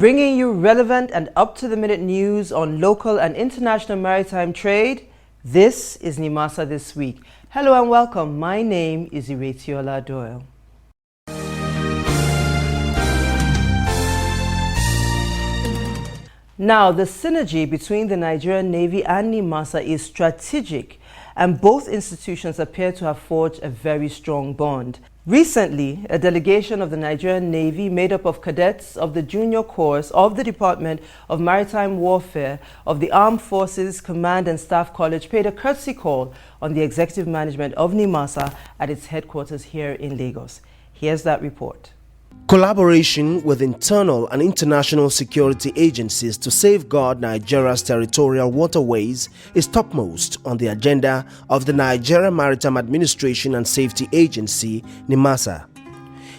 Bringing you relevant and up-to-the-minute news on local and international maritime trade, this is Nimasa This Week. Hello and welcome. My name is Iretiola Doyle. Now, the synergy between the Nigerian Navy and Nimasa is strategic, and both institutions appear to have forged a very strong bond. Recently, a delegation of the Nigerian Navy made up of cadets of the junior course of the Department of Maritime Warfare of the Armed Forces Command and Staff College paid a courtesy call on the executive management of Nimasa at its headquarters here in Lagos. Here's that report. Collaboration with internal and international security agencies to safeguard Nigeria's territorial waterways is topmost on the agenda of the Nigeria Maritime Administration and Safety Agency, Nimasa.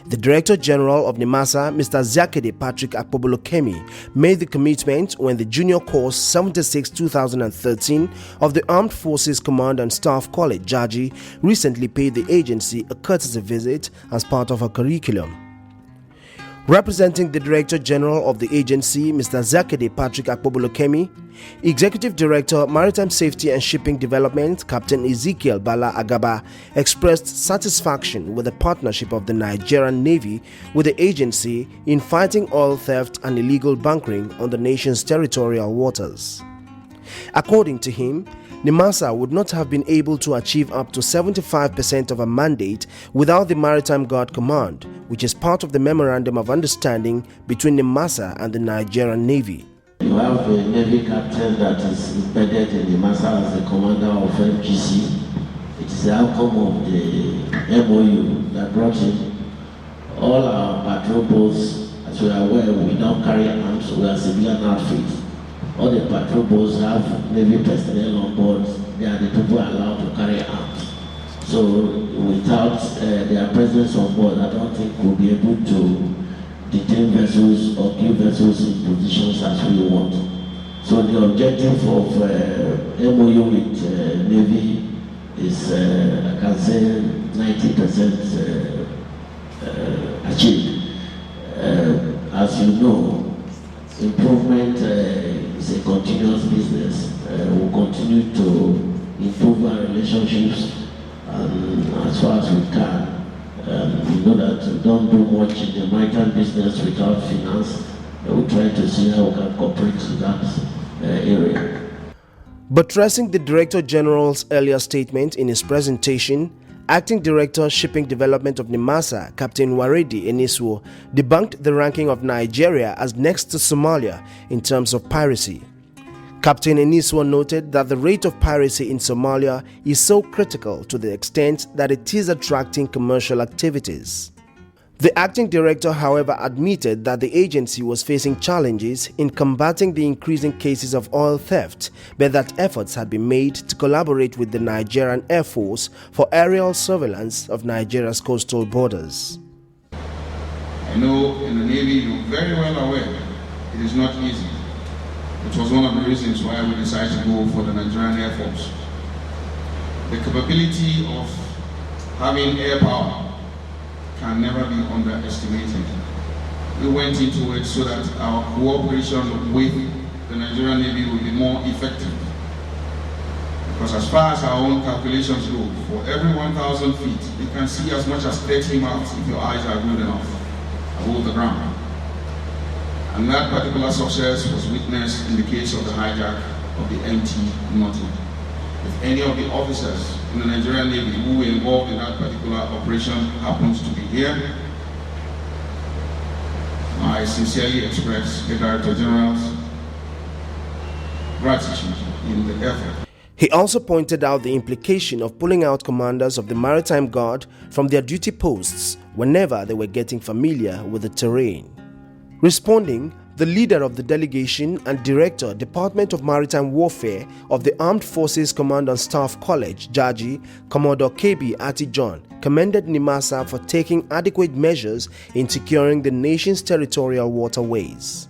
The Director General of Nimasa, Mr. Zakede Patrick Akpobolokemi, made the commitment when the Junior Course 76-2013 of the Armed Forces Command and Staff College, JAGI, recently paid the agency a courtesy visit as part of her curriculum. Representing the Director General of the agency, Mr. Zakede Patrick Akpobolokemi, Executive Director, Maritime Safety and Shipping Development, Captain Ezekiel Bala Agaba, expressed satisfaction with the partnership of the Nigerian Navy with the agency in fighting oil theft and illegal bunkering on the nation's territorial waters. According to him, Nimasa would not have been able to achieve up to 75% of a mandate without the Maritime Guard Command, which is part of the Memorandum of Understanding between Nimasa and the Nigerian Navy. You have a Navy captain that is embedded in Nimasa as the commander of MGC. It is the outcome of the MOU that brought in all our patrol boats. As we are aware, we don't carry arms, we are civilian outfit. All the patrol boats have Navy personnel on board. They are the people allowed to carry arms. So without their presence on board, I don't think we'll be able to detain vessels or keep vessels in positions as we want. So the objective of MOU with Navy is, I can say, 90% achieved. As you know, improvement is a continuous business. We'll continue to improve our relationships as far as we can. We know that we don't do much in the maritime business without finance. We'll try to see how we can cooperate in that area. Buttressing the Director General's earlier statement in his presentation, Acting Director Shipping Development of Nimasa, Captain Waredi Eniswo, debunked the ranking of Nigeria as next to Somalia in terms of piracy. Captain Eniswo noted that the rate of piracy in Somalia is so critical to the extent that it is attracting commercial activities. The acting director, however, admitted that the agency was facing challenges in combating the increasing cases of oil theft, but that efforts had been made to collaborate with the Nigerian Air Force for aerial surveillance of Nigeria's coastal borders. I know in the Navy you're very well aware it is not easy. It was one of the reasons why we decided to go for the Nigerian Air Force. The capability of having air power can never be underestimated. We went into it so that our cooperation with the Nigerian Navy will be more effective. Because as far as our own calculations go, for every 1,000 feet, you can see as much as 30 miles if your eyes are good enough above the ground. And that particular success was witnessed in the case of the hijack of the MT Norton. If any of the officers in the Nigerian Navy who were involved in that particular operation happens to be here, I sincerely express the Director General's gratitude in the effort. He also pointed out the implication of pulling out commanders of the Maritime Guard from their duty posts whenever they were getting familiar with the terrain. Responding, the leader of the delegation and director, Department of Maritime Warfare of the Armed Forces Command and Staff College, JAGI, Commodore KB Ati John, commended Nimasa for taking adequate measures in securing the nation's territorial waterways.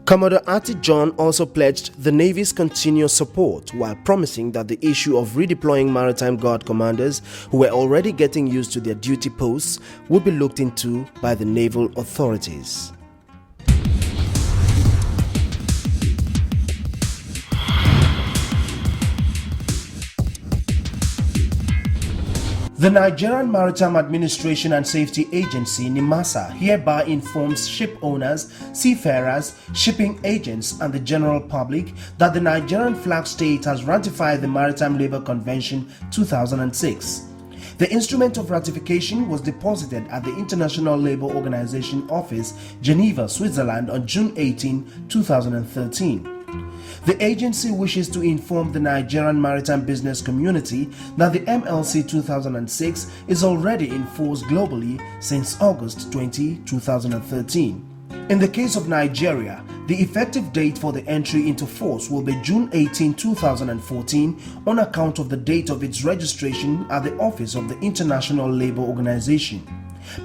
Commodore Ati John also pledged the Navy's continuous support while promising that the issue of redeploying Maritime Guard commanders who were already getting used to their duty posts would be looked into by the naval authorities. The Nigerian Maritime Administration and Safety Agency, Nimasa, hereby informs ship owners, seafarers, shipping agents, and the general public that the Nigerian flag state has ratified the Maritime Labour Convention 2006. The instrument of ratification was deposited at the International Labour Organization office, Geneva, Switzerland on June 18, 2013. The agency wishes to inform the Nigerian maritime business community that the MLC 2006 is already in force globally since August 20, 2013. In the case of Nigeria, the effective date for the entry into force will be June 18, 2014 on account of the date of its registration at the office of the International Labour Organization.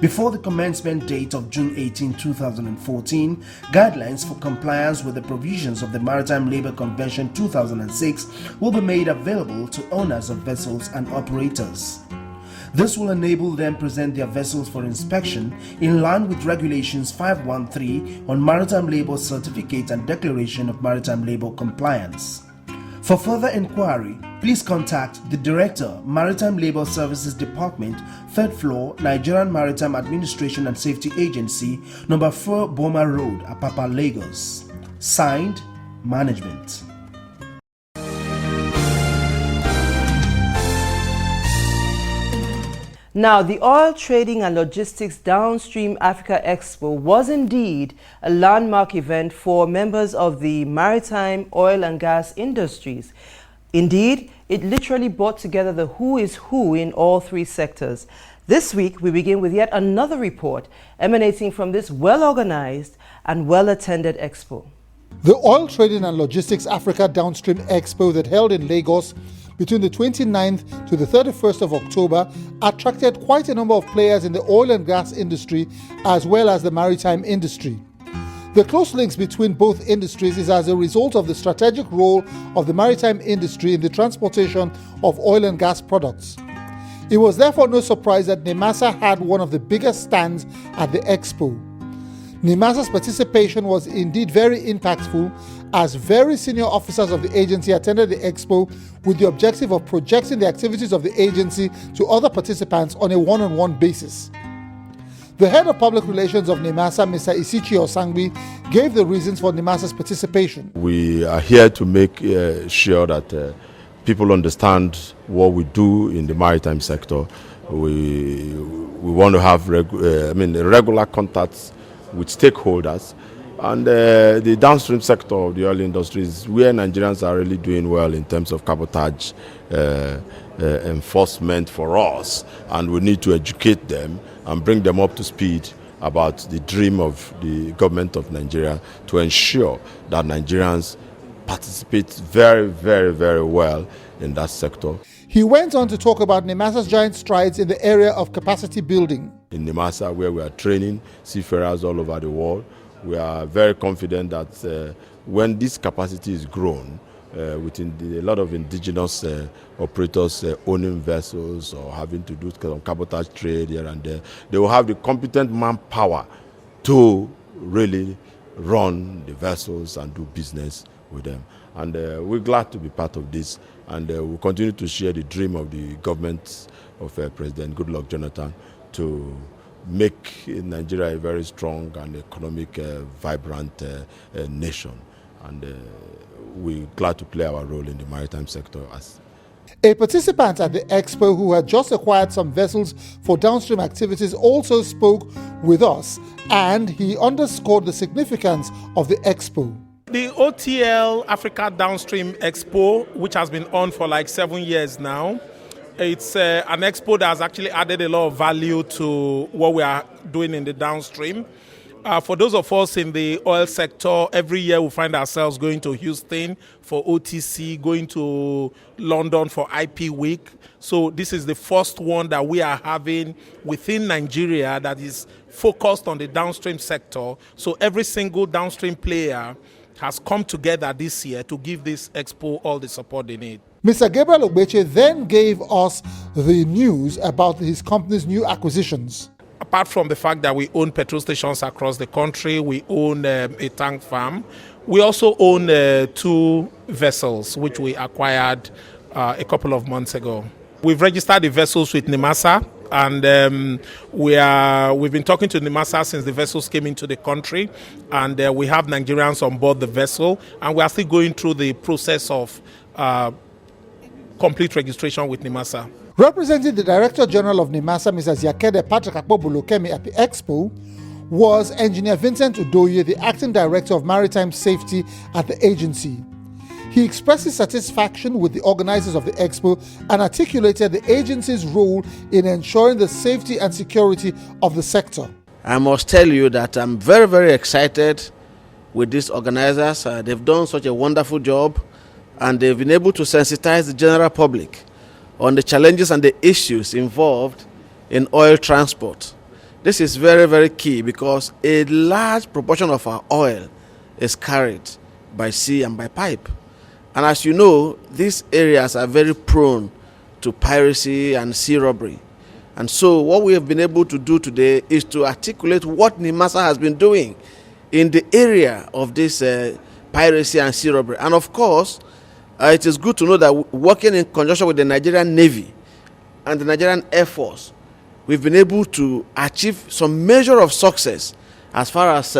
Before the commencement date of June 18, 2014, guidelines for compliance with the provisions of the Maritime Labour Convention 2006 will be made available to owners of vessels and operators. This will enable them present their vessels for inspection in line with Regulations 513 on Maritime Labour Certificate and Declaration of Maritime Labour Compliance. For further inquiry, please contact the Director, Maritime Labour Services Department, 3rd floor, Nigerian Maritime Administration and Safety Agency, number 4 Boma Road, Apapa, Lagos. Signed, Management. Now, the Oil Trading and Logistics Downstream Africa Expo was indeed a landmark event for members of the maritime, oil and gas industries. Indeed, it literally brought together the who is who in all three sectors. This week, we begin with yet another report emanating from this well-organized and well-attended expo. The Oil Trading and Logistics Africa Downstream Expo that held in Lagos between the 29th to the 31st of October attracted quite a number of players in the oil and gas industry as well as the maritime industry. The close links between both industries is as a result of the strategic role of the maritime industry in the transportation of oil and gas products. It was therefore no surprise that Nimasa had one of the biggest stands at the expo. Nimasa's participation was indeed very impactful, as very senior officers of the agency attended the expo with the objective of projecting the activities of the agency to other participants on a one-on-one basis. The head of public relations of Nimasa, Mr. Isichi Osangbi, gave the reasons for Nimasa's participation. We are here to make sure that people understand what we do in the maritime sector. We want to have regular contacts with stakeholders, and the downstream sector of the oil industry is where Nigerians are really doing well in terms of cabotage enforcement for us, and we need to educate them and bring them up to speed about the dream of the government of Nigeria to ensure that Nigerians participate very, very, very well in that sector. He went on to talk about Nimasa's giant strides in the area of capacity building. In Nimasa, where we are training seafarers all over the world, we are very confident that when this capacity is grown, within a lot of indigenous operators owning vessels or having to do cabotage trade here and there, they will have the competent manpower to really run the vessels and do business with them. And we're glad to be part of this, and we'll continue to share the dream of the government of President Goodluck Jonathan to make Nigeria a very strong and economic, vibrant nation. And we're glad to play our role in the maritime sector. A participant at the expo who had just acquired some vessels for downstream activities also spoke with us, and he underscored the significance of the expo. The OTL Africa Downstream Expo, which has been on for like 7 years now, it's an expo that has actually added a lot of value to what we are doing in the downstream. For those of us in the oil sector, every year we find ourselves going to Houston for OTC, going to London for IP Week. So this is the first one that we are having within Nigeria that is focused on the downstream sector. So every single downstream player has come together this year to give this expo all the support they need. Mr. Gabriel Ogbeche then gave us the news about his company's new acquisitions. Apart from the fact that we own petrol stations across the country, we own a tank farm, we also own 2 vessels which we acquired a couple of months ago. We've registered the vessels with Nimasa, and we've been talking to Nimasa since the vessels came into the country, and we have Nigerians on board the vessel, and we are still going through the process of complete registration with Nimasa. Representing the Director General of Nimasa, Mrs. Yakede Patrick Akpobulokemi at the Expo, was Engineer Vincent Udoye, the Acting Director of Maritime Safety at the agency. He expressed his satisfaction with the organizers of the Expo and articulated the agency's role in ensuring the safety and security of the sector. I must tell you that I'm very, very excited with these organizers. They've done such a wonderful job, and they've been able to sensitize the general public on the challenges and the issues involved in oil transport. This is very, very key because a large proportion of our oil is carried by sea and by pipe. And as you know, these areas are very prone to piracy and sea robbery. And so what we have been able to do today is to articulate what Nimasa has been doing in the area of this piracy and sea robbery. And of course, it is good to know that working in conjunction with the Nigerian Navy and the Nigerian Air Force, we've been able to achieve some measure of success as far as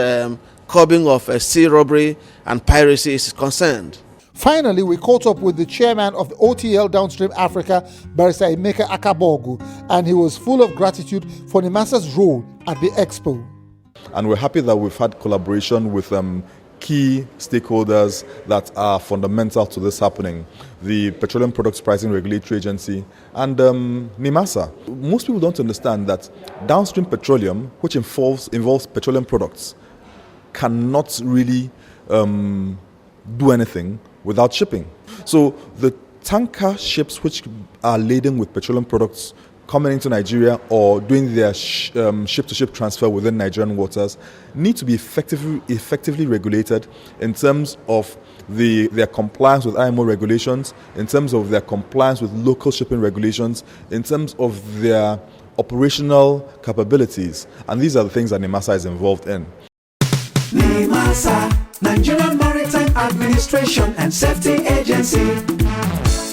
curbing of sea robbery and piracy is concerned. Finally, we caught up with the chairman of the OTL Downstream Africa, Barrister Emeka Akabogu, and he was full of gratitude for Nimasa's role at the Expo. And we're happy that we've had collaboration with key stakeholders that are fundamental to this happening. The Petroleum Products Pricing Regulatory Agency and Nimasa. Most people don't understand that downstream petroleum, which involves petroleum products, cannot really do anything without shipping. So the tanker ships which are laden with petroleum products coming into Nigeria or doing their ship-to-ship transfer within Nigerian waters need to be effectively regulated in terms of their compliance with IMO regulations, in terms of their compliance with local shipping regulations, in terms of their operational capabilities. And these are the things that Nimasa is involved in. Nimasa, Nigerian Maritime Administration and Safety Agency.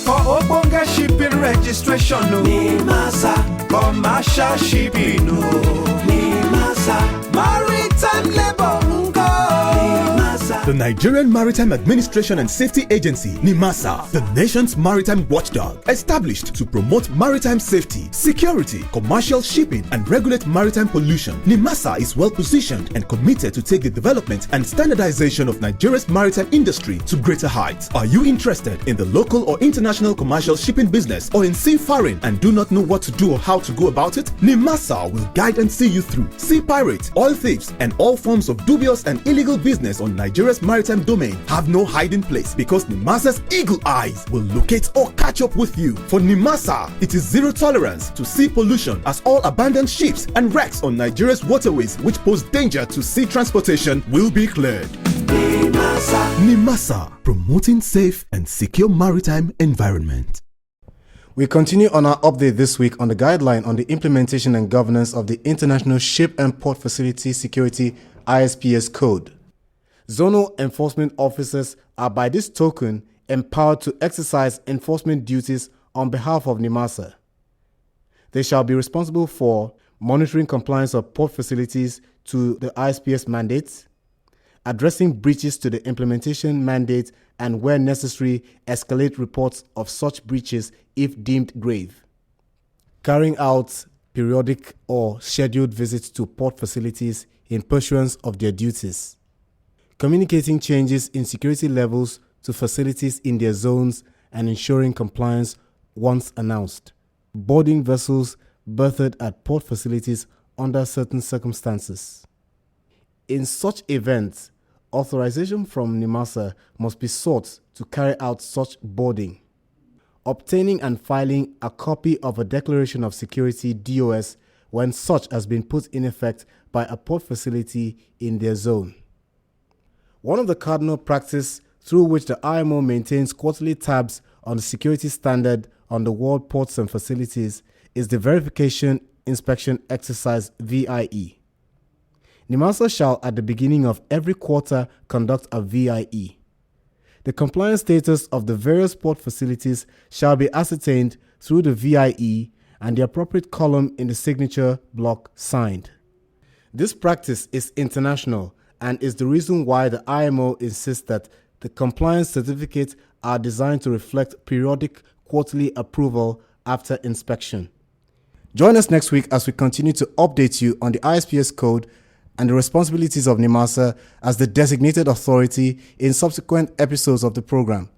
For Obonga shipping registration, no. Nimasa, commercial shipping, no. Nimasa, maritime labor, Nimasa. The Nigerian Maritime Administration and Safety Agency, Nimasa, the nation's maritime watchdog, established to promote maritime safety, security, commercial shipping, and regulate maritime pollution. Nimasa is well positioned and committed to take the development and standardization of Nigeria's maritime industry to greater heights. Are you interested in the local or international commercial shipping business or in seafaring and do not know what to do or how to go about it? Nimasa will guide and see you through. Sea pirates, oil thieves, and all forms of dubious and illegal business on Nigeria's maritime domain have no hiding place because Nimasa's eagle eyes will locate or catch up with you. For Nimasa, it is zero tolerance to sea pollution as all abandoned ships and wrecks on Nigeria's waterways which pose danger to sea transportation will be cleared. Nimasa, promoting safe and secure maritime environment. We continue on our update this week on the guideline on the implementation and governance of the International Ship and Port Facility Security ISPS Code. Zonal enforcement officers are by this token empowered to exercise enforcement duties on behalf of Nimasa. They shall be responsible for monitoring compliance of port facilities to the ISPS mandates, addressing breaches to the implementation mandate, and where necessary, escalate reports of such breaches if deemed grave. Carrying out periodic or scheduled visits to port facilities in pursuance of their duties. Communicating changes in security levels to facilities in their zones and ensuring compliance once announced. Boarding vessels berthed at port facilities under certain circumstances. In such events, authorization from Nimasa must be sought to carry out such boarding. Obtaining and filing a copy of a Declaration of Security DOS when such has been put in effect by a port facility in their zone. One of the cardinal practices through which the IMO maintains quarterly tabs on the security standard on the world ports and facilities is the Verification Inspection Exercise VIE. Nimasa shall at the beginning of every quarter conduct a VIE. The compliance status of the various port facilities shall be ascertained through the VIE and the appropriate column in the signature block signed. This practice is international and is the reason why the IMO insists that the compliance certificates are designed to reflect periodic quarterly approval after inspection. Join us next week as we continue to update you on the ISPS code and the responsibilities of Nimasa as the designated authority in subsequent episodes of the program.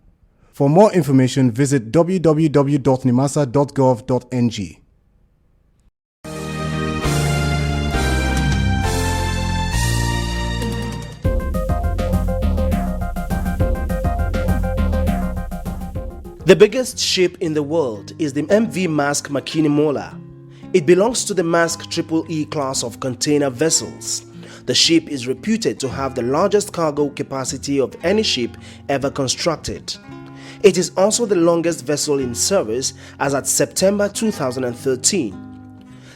For more information, visit www.nimasa.gov.ng. The biggest ship in the world is the MV Maersk Makiniemola. It belongs to the Maersk EE class of container vessels. The ship is reputed to have the largest cargo capacity of any ship ever constructed. It is also the longest vessel in service as at September 2013.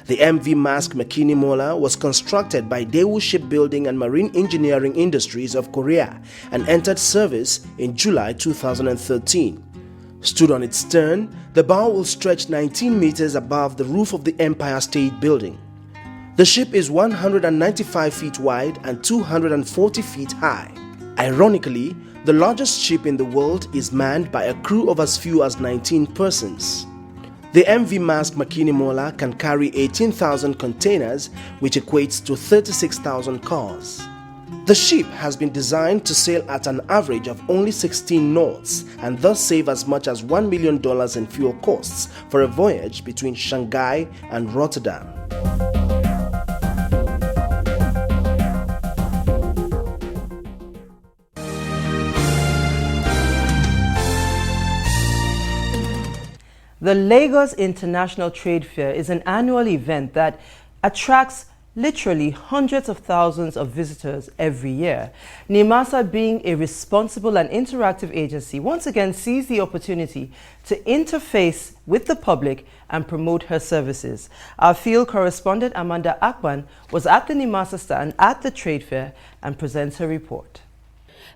The MV Maersk Makiniemola was constructed by Daewoo Shipbuilding and Marine Engineering Industries of Korea and entered service in July 2013. Stood on its stern, the bow will stretch 19 meters above the roof of the Empire State Building. The ship is 195 feet wide and 240 feet high. Ironically, the largest ship in the world is manned by a crew of as few as 19 persons. The MV Maersk Makiniemola can carry 18,000 containers, which equates to 36,000 cars. The ship has been designed to sail at an average of only 16 knots and thus save as much as $1 million in fuel costs for a voyage between Shanghai and Rotterdam. The Lagos International Trade Fair is an annual event that attracts literally hundreds of thousands of visitors every year. Nimasa, being a responsible and interactive agency, once again sees the opportunity to interface with the public and promote her services. Our field correspondent Amanda Akpan was at the Nimasa stand at the trade fair and presents her report.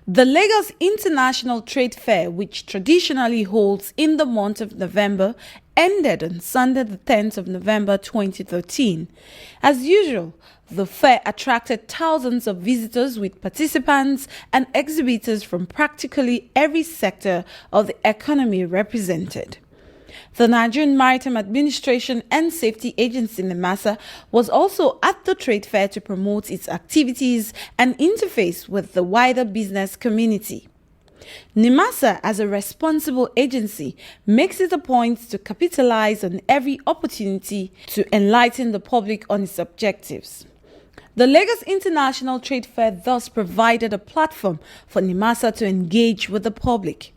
The Lagos International Trade Fair, which traditionally holds in the month of November, ended on Sunday the 10th of November 2013. As usual, the fair attracted thousands of visitors with participants and exhibitors from practically every sector of the economy represented. The Nigerian Maritime Administration and Safety Agency Nimasa was also at the trade fair to promote its activities and interface with the wider business community. Nimasa, as a responsible agency, makes it a point to capitalize on every opportunity to enlighten the public on its objectives. The Lagos International Trade Fair thus provided a platform for Nimasa to engage with the public.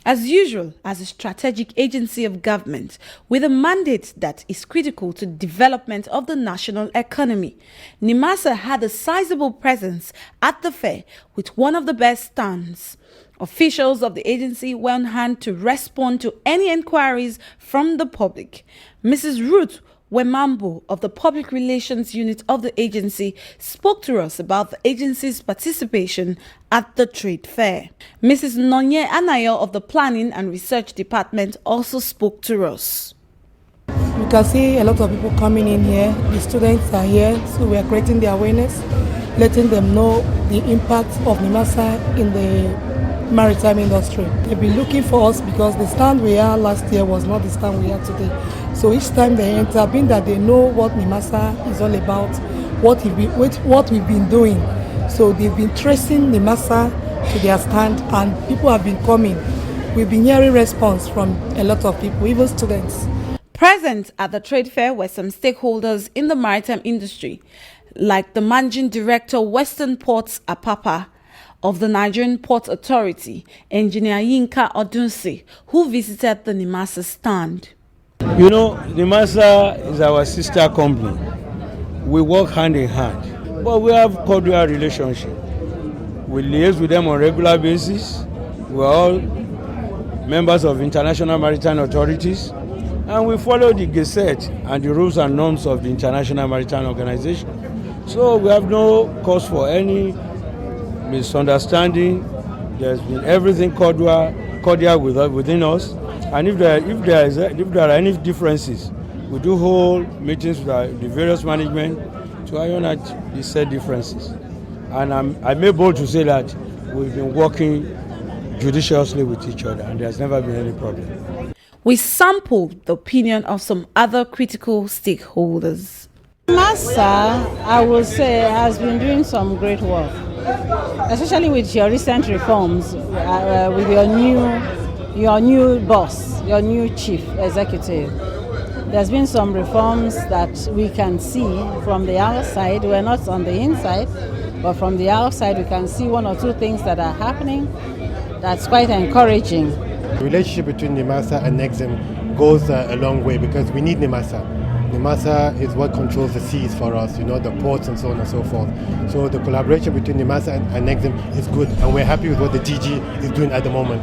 As usual, as a strategic agency of government with a mandate that is critical to the development of the national economy, Nimasa had a sizable presence at the fair with one of the best stands. Officials of the agency were on hand to respond to any inquiries from the public. Mrs. Ruth Wemambo of the Public Relations Unit of the agency spoke to us about the agency's participation at the trade fair. Mrs. Nonye Anayo of the Planning and Research Department also spoke to us. You can see a lot of people coming in here. The students are here, so we are creating the awareness, letting them know the impact of Nimasa in the maritime industry. They've been looking for us because the stand we had last year was not the stand we have today. So each time they enter, being that they know what Nimasa is all about, what we've been doing. So they've been tracing Nimasa to their stand and people have been coming. We've been hearing response from a lot of people, even students. Present at the trade fair were some stakeholders in the maritime industry, like the Managing Director, Western Ports Apapa, of the Nigerian Port Authority, Engineer Yinka Odunsi, who visited the Nimasa stand. You know, Nimasa is our sister company. We work hand in hand, but we have cordial relationship. We liaise with them on a regular basis. We are all members of international maritime authorities, and we follow the Gazette and the rules and norms of the International Maritime Organization. So we have no cause for any misunderstanding There's been everything cordial within us. And if there are any differences, we do hold meetings with the various management to iron out the said differences. And I'm able to say that we've been working judiciously with each other, and there's never been any problem. We sampled the opinion of some other critical stakeholders. Nimasa, I would say, has been doing some great work, especially with your recent reforms, with your new boss, your new chief executive. There's been some reforms that we can see from the outside. We're not on the inside, but from the outside we can see one or two things that are happening that's quite encouraging. The relationship between Nimasa and Exim goes a long way because we need Nimasa. Nimasa is what controls the seas for us, the ports and so on and so forth. So the collaboration between Nimasa and Exim is good, and we're happy with what the DG is doing at the moment.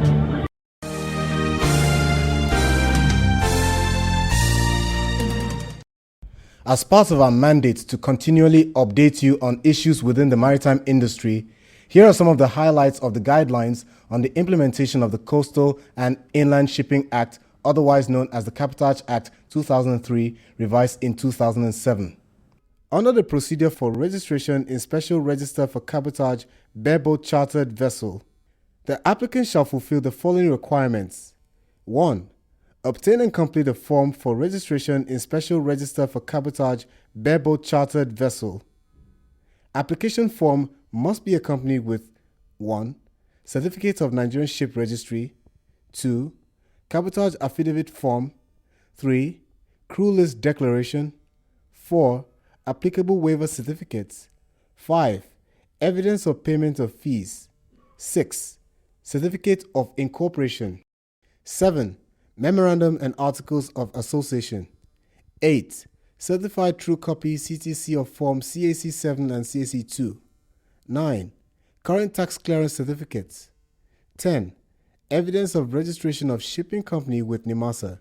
As part of our mandate to continually update you on issues within the maritime industry, here are some of the highlights of the guidelines on the implementation of the Coastal and Inland Shipping Act, otherwise known as the Cabotage Act 2003, revised in 2007. Under the procedure for registration in Special Register for Cabotage Bareboat Chartered Vessel, the applicant shall fulfill the following requirements. 1. Obtain and complete a form for registration in Special Register for Cabotage Bareboat Chartered Vessel. Application form must be accompanied with 1. Certificate of Nigerian Ship Registry. 2. Cabotage Affidavit Form. 3. Crew List Declaration. 4. Applicable waiver certificates. 5. Evidence of payment of fees. 6. Certificate of Incorporation. 7. Memorandum and Articles of Association. 8. Certified True Copy CTC of Form CAC 7 and CAC 2. 9. Current Tax Clearance Certificates. 10. Evidence of registration of shipping company with Nimasa.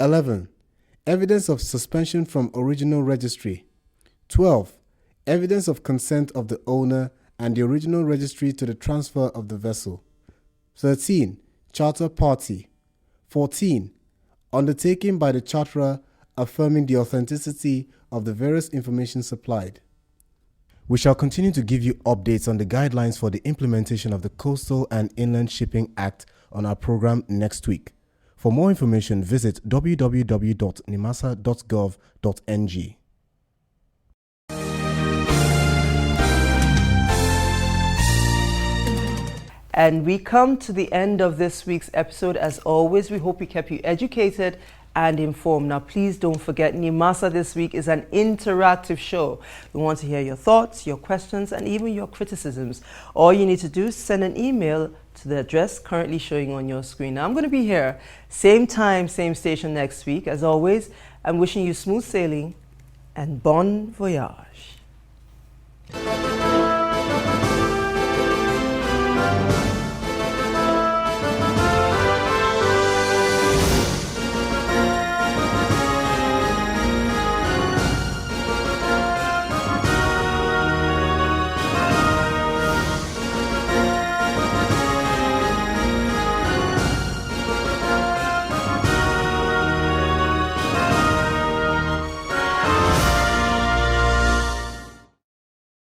11. Evidence of suspension from original registry. 12. Evidence of consent of the owner and the original registry to the transfer of the vessel. 13. Charter party. 14. Undertaking by the charterer affirming the authenticity of the various information supplied. We shall continue to give you updates on the guidelines for the implementation of the Coastal and Inland Shipping Act on our program next week. For more information, visit www.nimasa.gov.ng. And we come to the end of this week's episode. As always, we hope we kept you educated and informed. Now, please don't forget, Nimasa this week is an interactive show. We want to hear your thoughts, your questions, and even your criticisms. All you need to do is send an email to the address currently showing on your screen. Now, I'm going to be here, same time, same station next week. As always, I'm wishing you smooth sailing and bon voyage.